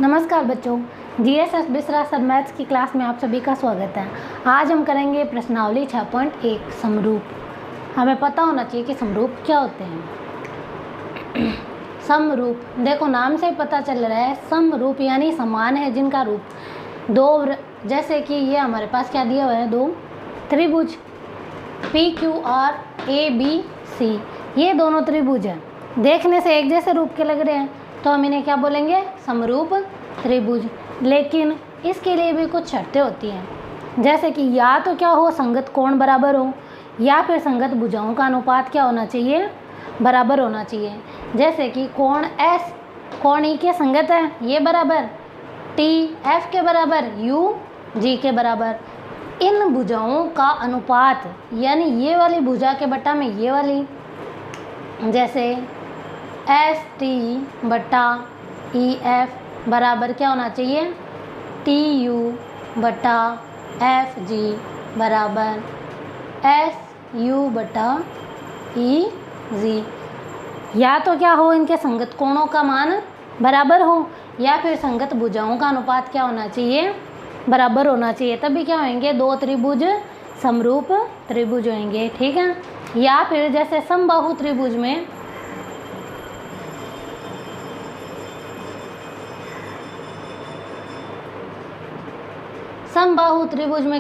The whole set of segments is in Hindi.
नमस्कार बच्चों, जीएसएस बिसरा सर मैथ्स की क्लास में आप सभी का स्वागत है। आज हम करेंगे प्रश्नावली 6.1 समरूप। हमें पता होना चाहिए कि समरूप क्या होते हैं। समरूप, देखो नाम से ही पता चल रहा है, समरूप यानी समान है जिनका रूप दो, जैसे कि ये हमारे पास क्या दिया हुआ है, दो त्रिभुज PQR ABC। ये दोनों त्रिभुज हैं, देखने से एक जैसे रूप के लग रहे हैं, तो हम इन्हें क्या बोलेंगे, समरूप त्रिभुज। लेकिन इसके लिए भी कुछ शर्तें होती हैं, जैसे कि या तो क्या हो, संगत कोण बराबर हो, या फिर संगत भुजाओं का अनुपात क्या होना चाहिए, बराबर होना चाहिए। जैसे कि कोण S कोण E के संगत है, ये बराबर, T F के बराबर, U G के बराबर। इन भुजाओं का अनुपात यानी ये वाली भुजा के बट्टा में ये वाली, जैसे ST बट्टा EF बराबर क्या होना चाहिए, TU बट्टा FG बराबर SU बट्टा EG। या तो क्या हो, इनके संगत कोणों का मान बराबर हो, या फिर संगत भुजाओं का अनुपात क्या होना चाहिए, बराबर होना चाहिए। तभी क्या होंगे, दो त्रिभुज समरूप त्रिभुज होंगे, ठीक है। या फिर जैसे समबाहु त्रिभुज में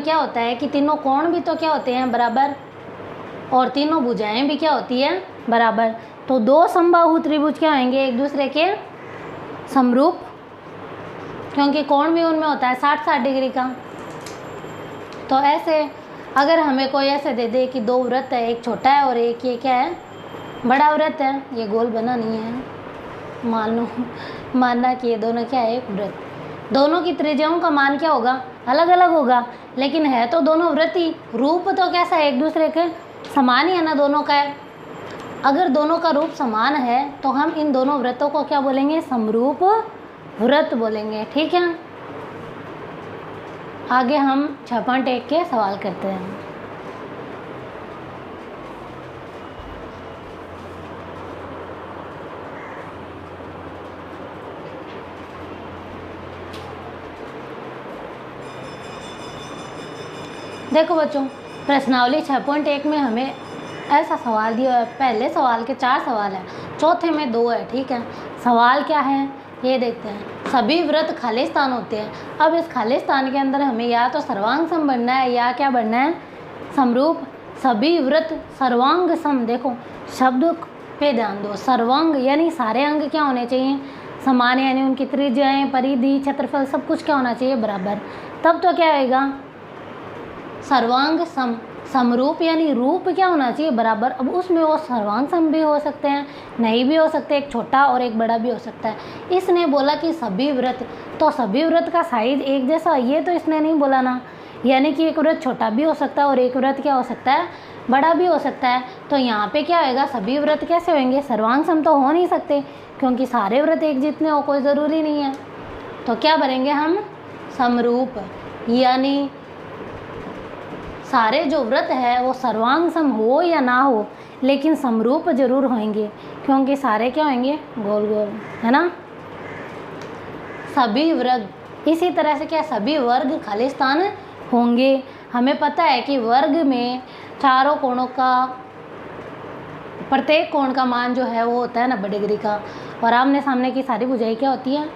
क्या होता है कि तीनों कोण भी तो क्या होते हैं, बराबर, और तीनों भुजाएं भी क्या होती है, बराबर। तो दो समबाहु त्रिभुज क्या होंगे, एक दूसरे के समरूप, क्योंकि कोण भी उनमें होता है 60-60 डिग्री का। तो ऐसे अगर हमें कोई ऐसे दे दे कि दो वृत्त है, एक छोटा है और एक ये क्या है, बड़ा वृत्त है, ये गोल बना नहीं है, मानना कि ये दोनों क्या है, एक वृत्त। दोनों की त्रिज्याओं का मान क्या होगा, अलग अलग होगा, लेकिन है तो दोनों वृत्त ही। रूप तो कैसा है, एक दूसरे के समान ही है ना, दोनों का है। अगर दोनों का रूप समान है तो हम इन दोनों वृत्तों को क्या बोलेंगे, समरूप वृत्त बोलेंगे, ठीक है। आगे हम 6.1 के सवाल करते हैं। देखो बच्चों, प्रश्नावली 6.1 में हमें ऐसा सवाल दिया है, पहले सवाल के 4 सवाल हैं, चौथे में 2 है, ठीक है। सवाल क्या है ये देखते हैं। सभी वृत्त खाली स्थान होते हैं। अब इस खाली स्थान के अंदर हमें या तो सर्वांग सम बनना है या क्या बनना है, समरूप। सभी वृत्त सर्वांग सम, देखो शब्द पे ध्यान दो, सर्वांग यानी सारे अंग क्या होने चाहिए, समान, यानी उनकी त्रिज्याएं, परिधि, क्षेत्रफल सब कुछ क्या होना चाहिए, बराबर। तब तो क्या आएगा, सर्वांग सम। समरूप यानी रूप क्या होना चाहिए, बराबर। अब उसमें वो सर्वांग सम भी हो सकते हैं, नहीं भी हो सकते, एक छोटा और एक बड़ा भी हो सकता है। इसने बोला कि सभी वृत्त, तो सभी वृत्त का साइज एक जैसा, ये तो इसने नहीं बोला ना, यानी कि एक वृत्त छोटा भी हो सकता है और एक वृत्त क्या हो सकता है, बड़ा भी हो सकता है। तो यहाँ पे क्या होएगा, सभी वृत्त कैसे होंगे, सर्वांग सम तो हो नहीं सकते, क्योंकि सारे वृत्त एक जितने हो कोई ज़रूरी नहीं है। तो क्या भरेंगे हम, समरूप, यानी सारे जो वृत्त है वो सर्वांग सम हो या ना हो, लेकिन समरूप जरूर होंगे, क्योंकि सारे क्या होंगे, गोल गोल, है ना। सभी वर्ग, इसी तरह से क्या, सभी वर्ग खाली स्थान होंगे। हमें पता है कि वर्ग में चारों कोणों का, प्रत्येक कोण का मान जो है वो होता है 90 डिग्री का, और आमने सामने की सारी भुजाएं क्या होती है,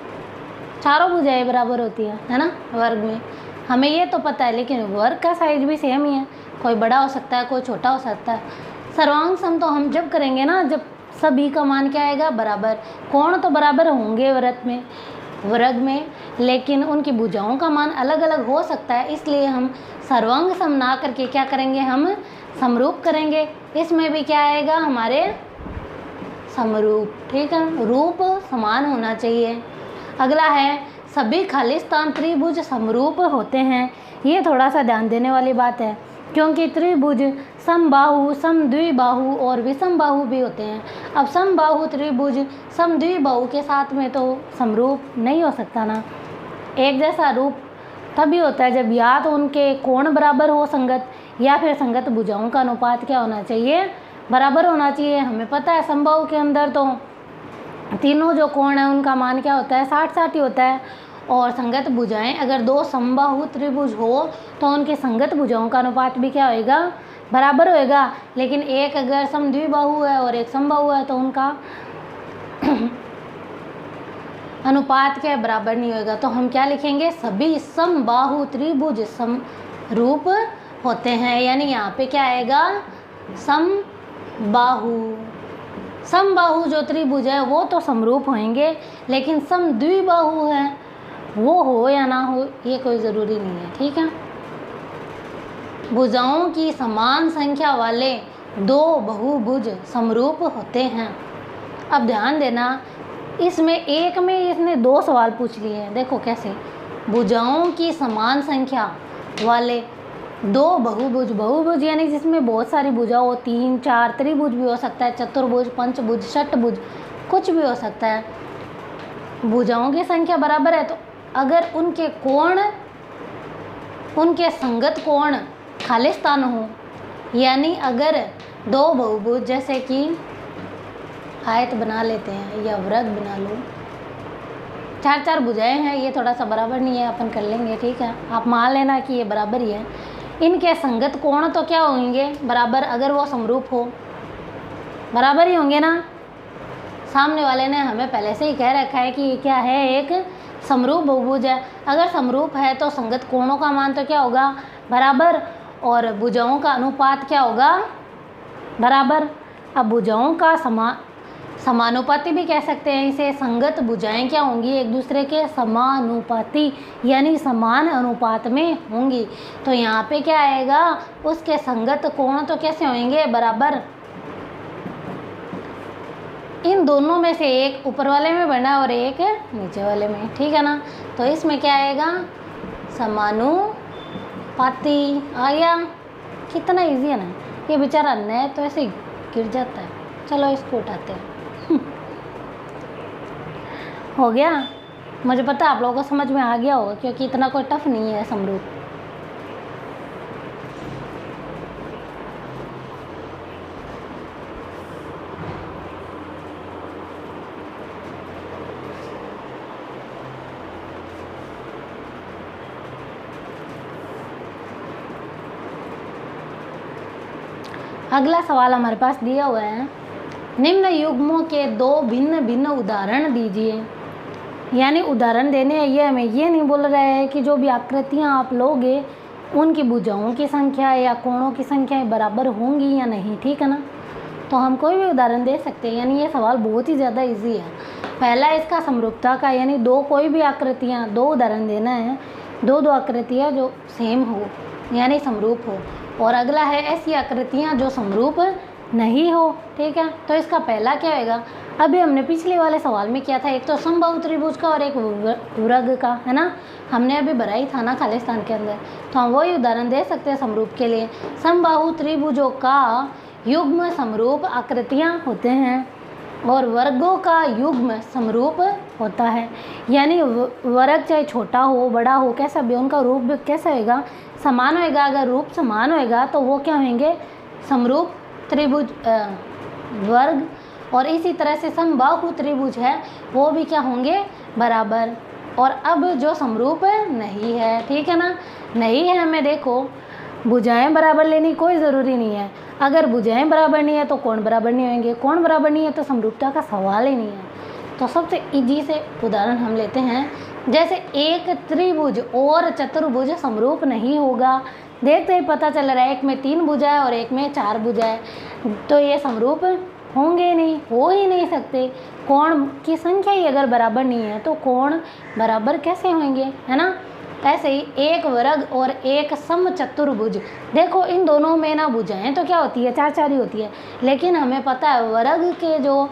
चारों भुजाएं बराबर होती है ना वर्ग में। हमें ये तो पता है, लेकिन वर्ग का साइज भी सेम ही है, कोई बड़ा हो सकता है, कोई छोटा हो सकता है। सर्वांग सम तो हम जब करेंगे ना, जब सभी का मान क्या आएगा, बराबर। कोण तो बराबर होंगे वर्ग में, लेकिन उनकी भुजाओं का मान अलग अलग हो सकता है, इसलिए हम सर्वांग सम ना करके क्या करेंगे, हम समरूप करेंगे। इसमें भी क्या आएगा, हमारे समरूप, ठीक है, रूप समान होना चाहिए। अगला है, सभी खाली स्थान त्रिभुज समरूप होते हैं। ये थोड़ा सा ध्यान देने वाली बात है, क्योंकि त्रिभुज समबाहु, समद्विबाहु और विषमबाहु भी होते हैं। अब समबाहु त्रिभुज समद्विबाहु के साथ में तो समरूप नहीं हो सकता ना। एक जैसा रूप तभी होता है जब या तो उनके कोण बराबर हो संगत, या फिर संगत भुजाओं का अनुपात क्या होना चाहिए, बराबर होना चाहिए। हमें पता है समबाहु के अंदर तो तीनों जो कोण है उनका मान क्या होता है, 60-60 ही होता है। और संगत भुजाएं, अगर दो समबाहु त्रिभुज हो तो उनके संगत भुजाओं का अनुपात भी क्या होएगा, बराबर होएगा। लेकिन एक अगर समद्विबाहु है और एक समबाहु है तो उनका अनुपात क्या है, बराबर नहीं होएगा। तो हम क्या लिखेंगे, सभी समबाहु त्रिभुज समरूप होते हैं। यानी यहाँ पे क्या आएगा, समबाहु। समबाहु जो त्रिभुज है वो तो समरूप होंगे, लेकिन समद्विबाहु है वो हो या ना हो ये कोई ज़रूरी नहीं है, ठीक है। भुजाओं की समान संख्या वाले दो बहुभुज समरूप होते हैं। अब ध्यान देना, इसमें एक में इसने दो सवाल पूछ लिए हैं। देखो कैसे, भुजाओं की समान संख्या वाले दो बहुभुज, बहुभुज यानी जिसमें बहुत सारी भुजा हो, 3, 4, त्रिभुज भी हो सकता है, चतुर्भुज, पंचभुज, षटभुज, कुछ भी हो सकता है। भुजाओं की संख्या बराबर है तो अगर उनके कोण, उनके संगत कोण खालिस्तान हो, यानी अगर दो बहुभुज जैसे कि आयत बना लेते हैं या वृत्त बना लो, 4-4 भुजाएं हैं, ये थोड़ा सा बराबर नहीं है, अपन कर लेंगे, ठीक है। आप मान लेना कि ये बराबर ही है। इनके संगत कोण तो क्या होंगे, बराबर। अगर वो समरूप हो, बराबर ही होंगे ना। सामने वाले ने हमें पहले से ही कह रखा है कि ये क्या है, एक समरूप बहुभुज है। अगर समरूप है तो संगत कोणों का मान तो क्या होगा, बराबर, और भुजाओं का अनुपात क्या होगा, बराबर। अब भुजाओं का समानुपाती भी कह सकते हैं इसे। संगत भुजाएं क्या होंगी, एक दूसरे के समानुपाती यानी समान अनुपात में होंगी। तो यहाँ पे क्या आएगा, उसके संगत कोण तो कैसे होंगे, बराबर। इन दोनों में से एक ऊपर वाले में बना और एक नीचे वाले में, ठीक है ना। तो इसमें क्या आएगा, समानुपाती आ गया। कितना इजी है ना। ये बेचारा न तो ऐसे गिर जाता है। चलो इसको उठाते हैं। हो गया। मुझे पता है आप लोगों को समझ में आ गया होगा, क्योंकि इतना कोई टफ नहीं है समरूप। अगला सवाल हमारे पास दिया हुआ है, निम्न युग्मों के दो भिन्न भिन्न उदाहरण दीजिए। यानी उदाहरण देने ये हमें ये नहीं बोल रहा है कि जो भी आकृतियाँ आप लोगे उनकी भुजाओं की संख्या या कोणों की संख्या बराबर होंगी या नहीं, ठीक है ना। तो हम कोई भी उदाहरण दे सकते हैं। यानी ये सवाल बहुत ही ज़्यादा इजी है। पहला इसका समरूपता का, यानी दो कोई भी आकृतियाँ, दो उदाहरण देना है, दो आकृतियाँ जो सेम हो यानी समरूप हो। और अगला है ऐसी आकृतियाँ जो समरूप नहीं हो, ठीक है। तो इसका पहला क्या होगा, अभी हमने पिछले वाले सवाल में किया था, एक तो समबाहु त्रिभुज का और एक वृग का, है ना। हमने अभी भरा ही था ना खालिस्तान के अंदर। तो हम वही उदाहरण दे सकते हैं समरूप के लिए। समबाहु त्रिभुजों का युग्म समरूप आकृतियाँ होते हैं और वर्गों का युग्म समरूप होता है। यानी वर्ग चाहे छोटा हो बड़ा हो कैसा भी, उनका रूप कैसा होएगा, समान होएगा। अगर रूप समान होएगा तो वो क्या होंगे, समरूप त्रिभुज वर्ग। और इसी तरह से समबाहु त्रिभुज है वो भी क्या होंगे, बराबर। और अब जो समरूप नहीं है, ठीक है ना, नहीं है, हमें देखो भुजाएं बराबर लेनी कोई ज़रूरी नहीं है। अगर भुजाएं बराबर नहीं है तो कोण बराबर नहीं होंगे, कोण बराबर नहीं है तो समरूपता का सवाल ही नहीं है। तो सबसे इजी से उदाहरण हम लेते हैं, जैसे एक त्रिभुज और चतुर्भुज समरूप नहीं होगा। देखते ही पता चल रहा है एक में 3 भुजा है और एक में 4 भुजा है, तो ये समरूप होंगे नहीं, हो ही नहीं सकते। कोण की संख्या ही अगर बराबर नहीं है तो कोण बराबर कैसे होंगे, है ना। ऐसे ही एक वर्ग और एक समचतुर्भुज, देखो इन दोनों में ना भुजाएं तो क्या होती है, 4-4 ही होती है। लेकिन हमें पता है वर्ग के जो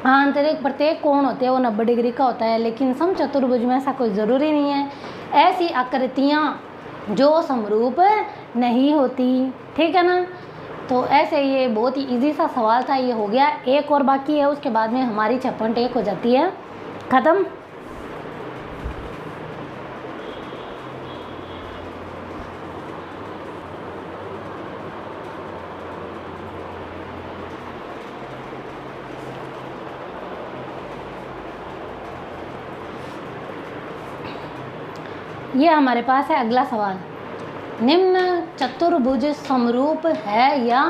आंतरिक प्रत्येक कोण होते हैं वो 90 डिग्री का होता है, लेकिन समचतुर्भुज में ऐसा कोई ज़रूरी नहीं है। ऐसी आकृतियाँ जो समरूप नहीं होती, ठीक है ना। तो ऐसे ये बहुत ही इजी सा सवाल था, ये हो गया। एक और बाकी है, उसके बाद में हमारी 6.1 हो जाती है ख़त्म। ये हमारे पास है अगला सवाल, निम्न चतुर्भुज समरूप है या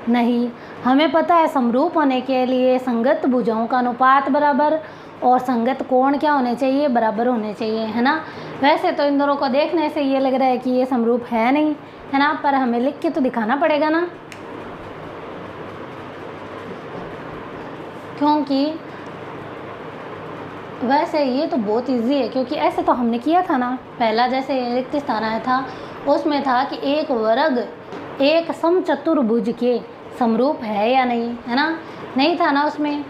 नहीं। हमें पता है समरूप होने के लिए संगत भुजाओं का अनुपात बराबर और संगत कोण क्या होने चाहिए, बराबर होने चाहिए, है ना। वैसे तो इन दोनों को देखने से ये लग रहा है कि ये समरूप है नहीं, है ना, पर हमें लिख के तो दिखाना पड़ेगा ना, क्योंकि वैसे ये तो बहुत इजी है, क्योंकि ऐसे तो हमने किया था ना पहला, जैसे रिक्त स्थान आया था उसमें था कि एक वर्ग एक समचतुर्भुज के समरूप है या नहीं, है ना, नहीं था ना उसमें,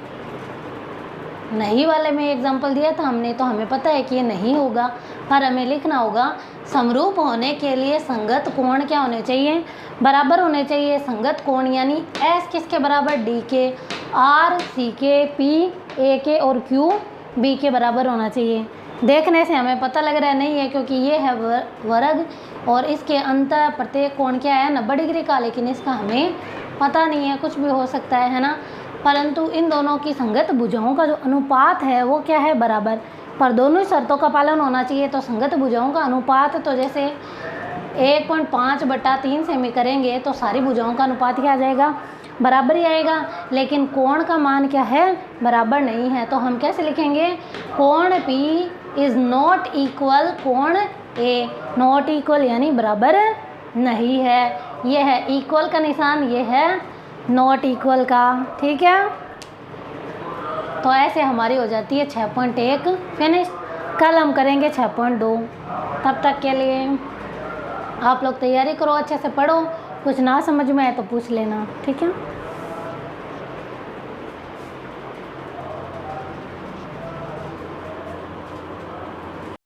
नहीं वाले में एग्जाम्पल दिया था हमने, तो हमें पता है कि ये नहीं होगा, पर हमें लिखना होगा समरूप होने के लिए संगत कोण क्या होने चाहिए, बराबर होने चाहिए। संगत कोण यानी एस किसके बराबर, डी के, आर सी के, पी ए के और क्यू बी के बराबर होना चाहिए। देखने से हमें पता लग रहा है नहीं है, क्योंकि ये है वर्ग और इसके अंतर प्रत्येक कोण क्या है 90 डिग्री का, लेकिन इसका हमें पता नहीं है, कुछ भी हो सकता है ना। परंतु इन दोनों की संगत भुजाओं का जो अनुपात है वो क्या है, बराबर, पर दोनों ही शर्तों का पालन होना चाहिए। तो संगत भुजाओं का अनुपात तो जैसे 1.5/3 से हम करेंगे तो सारी भुजाओं का अनुपात क्या आ जाएगा, बराबर ही आएगा, लेकिन कोण का मान क्या है, बराबर नहीं है। तो हम कैसे लिखेंगे, कोण P इज़ नॉट इक्वल कोण A, नॉट इक्वल यानी बराबर नहीं है, ये है इक्वल का निशान, ये है नॉट इक्वल का, ठीक है। तो ऐसे हमारी हो जाती है 6.1 फिनिश। कल हम करेंगे 6.2। तब तक के लिए आप लोग तैयारी करो, अच्छे से पढ़ो, कुछ ना समझ में आए तो पूछ लेना, ठीक है।